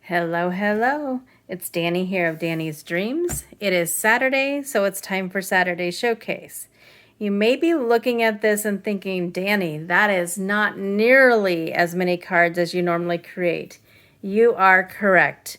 Hello, hello. It's Danny here of Danny's Dreams. It is Saturday, so it's time for Saturday Showcase. You may be looking at this and thinking, Danny, that is not nearly as many cards as you normally create. You are correct.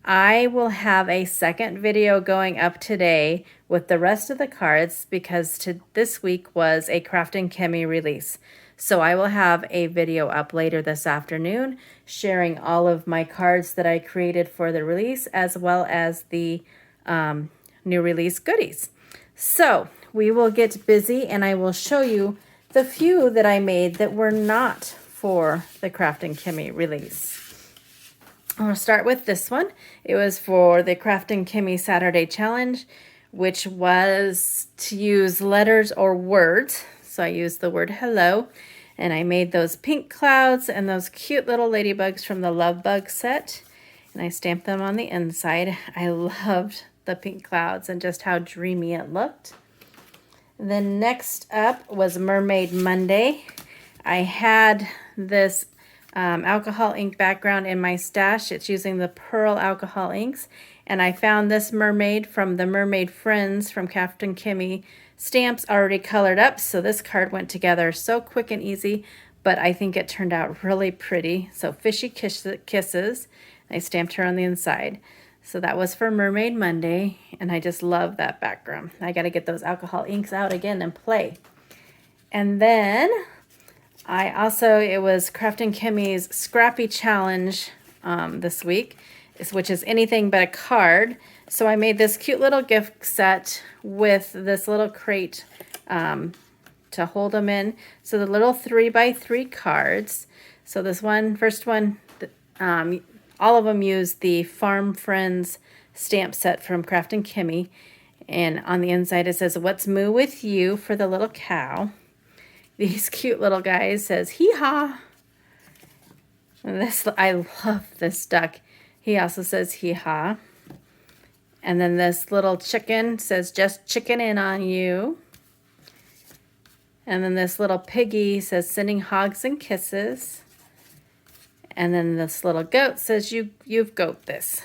I will have a second video going up today with the rest of the cards because this week was a Craft and Chemie release. So I will have a video up later this afternoon sharing all of my cards that I created for the release as well as the new release goodies. So we will get busy and I will show you the few that I made that were not for the Craft and Chemie release. I'm going to start with this one. It was for the Craft and Chemie Saturday Challenge, which was to use letters or words. So I used the word hello, and I made those pink clouds and those cute little ladybugs from the Love Bug set, and I stamped them on the inside. I loved the pink clouds and just how dreamy it looked. Then next up was Mermaid Monday. I had this alcohol ink background in my stash. It's using the Pearl alcohol inks, and I found this mermaid from the Mermaid Friends from Craft and Chemie stamps already colored up, so this card went together so quick and easy, but I think it turned out really pretty. So Fishy Kisses, I stamped her on the inside. So that was for Mermaid Monday, and I just love that background. I got to get those alcohol inks out again and play. And then it was Craft and Chemie's Scrappy Challenge this week, which is anything but a card. So I made this cute little gift set with this little crate to hold them in. So the little 3x3 cards. So this first one, all of them use the Farm Friends stamp set from Craft and Chemie. And on the inside it says, "What's moo with you?" for the little cow. These cute little guys says, "Hee-haw." I love this duck. He also says, "Hee-haw." And then this little chicken says, "Just chicken in on you." And then this little piggy says, "Sending hogs and kisses." And then this little goat says, "You've goat this."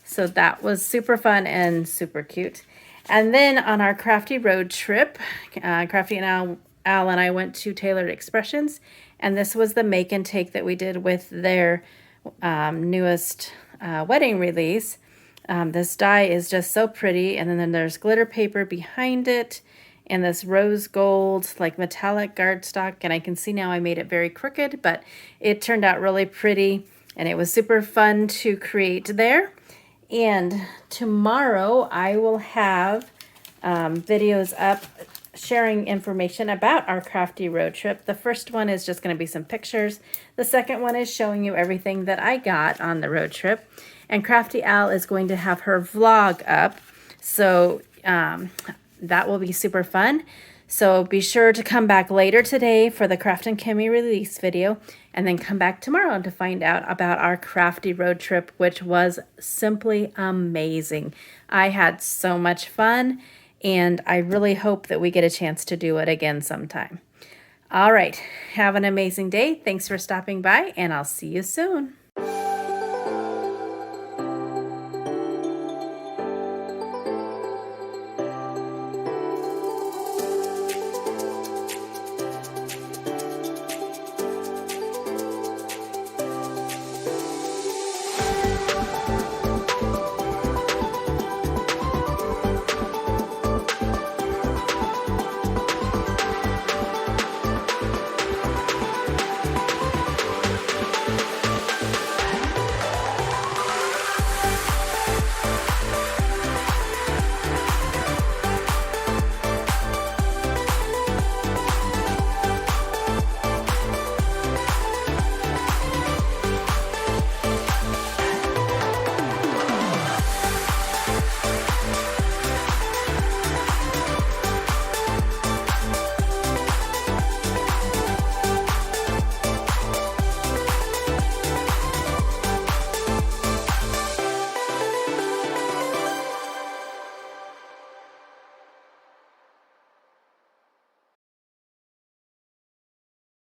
So that was super fun and super cute. And then on our crafty road trip, Crafty and Al and I went to Tailored Expressions, and this was the make and take that we did with their newest wedding release. This die is just so pretty, and then there's glitter paper behind it, and this rose gold, like metallic cardstock, and I can see now I made it very crooked, but it turned out really pretty, and it was super fun to create there. And tomorrow I will have videos up sharing information about our crafty road trip. The first one is just going to be some pictures. The second one is showing you everything that I got on the road trip. And Crafty Al is going to have her vlog up. So that will be super fun. So be sure to come back later today for the Craft and Chemie release video, and then come back tomorrow to find out about our crafty road trip, which was simply amazing. I had so much fun, and I really hope that we get a chance to do it again sometime. All right, have an amazing day. Thanks for stopping by, and I'll see you soon.